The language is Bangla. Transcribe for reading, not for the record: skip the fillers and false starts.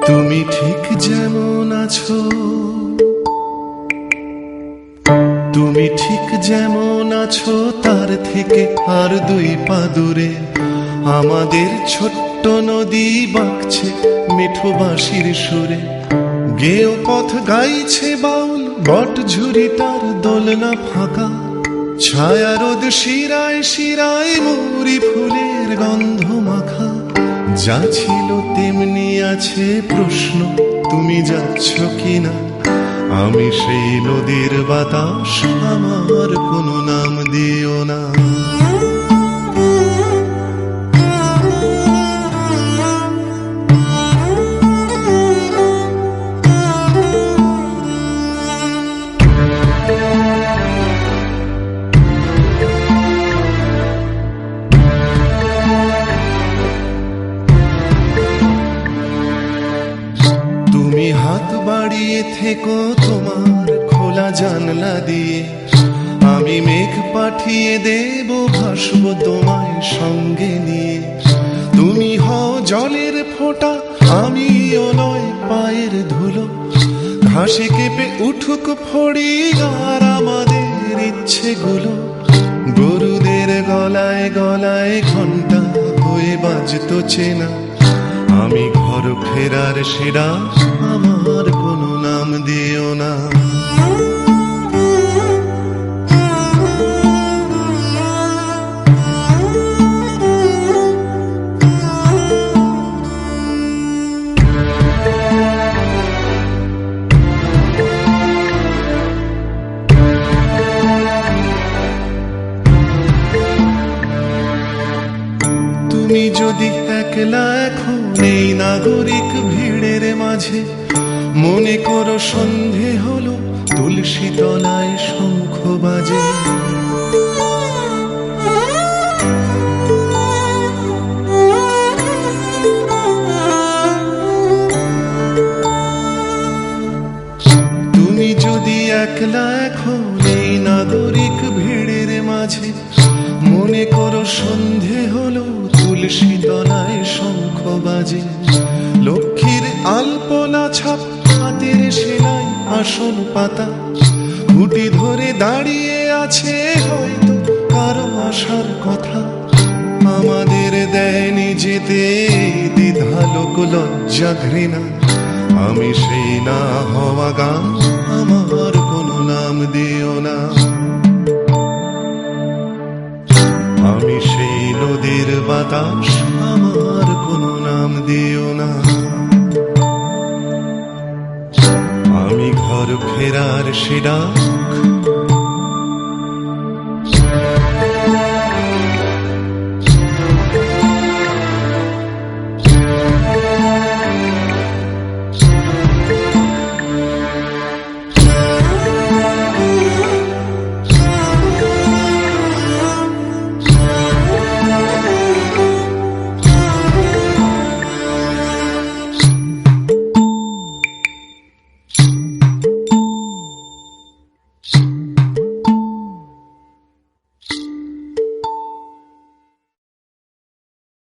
তুমি ঠিক যেমন আছো, তুমি ঠিক যেমন আছো তার থেকে আর দুই পা দূরে আমাদের ছোট্ট নদী বাঁকছে মিঠো বাঁশির সুরে। গেও পথ গাইছে বাউল বট ঝুরি তার দোলনা ফাঁকা, ছায়া রোদ শিরায় শিরায় মৌরি ফুলের গন্ধ মাখা। যা ছিল তেমনি আছে প্রশ্ন, তুমি যাচ্ছ কিনা? আমি সেই নদীর বাতাস, আমার কোনো নাম দিও না। তুমি হাত বাড়িয়ে থেকো তোমার খোলা জানলা দিয়ে, আমি মেঘ পাঠিয়ে দেব ভাসব তোমায় সঙ্গে নিয়ে। তুমি হও জলের ফোঁটা, আমিও নয় পায়ের ধুলো, ঘাসে কেঁপে উঠুক ফড়ি আর আমাদের ইচ্ছেগুলো। গরুদের গলায় গলায় ঘন্টা হয়ে বাজতো চেনা, আমি ঘর ফেরার সেরা, আমার কোনো নাম দিও না। তুমি যদি একলা এখন এই নাগরিক ভিড়ের মাঝে, মনে করো সন্ধে হলো তুলসী তলায় শঙ্খ বাজে। তুমি যদি একলা এখন এই নাগরিক ভিড়ের মাঝে, মনে করো সন্ধে হলো তুলসী তলায় শঙ্খ বাজে। লক্ষ্মীর আলপনা ছাপ হাতের সেলাই আসন পাতা, ঘুটি ধরে দাঁড়িয়ে আছে হয়তো কারো আসার কথা। আমাদের দেয়নি যেতে দ্বিধা লোক লজ্জা ঘৃণা, আমি সেই না হওয়া গান, আমার কোনো নাম দিও না। আমি সেই নদীর বাতাস, আমার কোনো নাম দিও না। আমি ঘর ফেরার সে ডাক,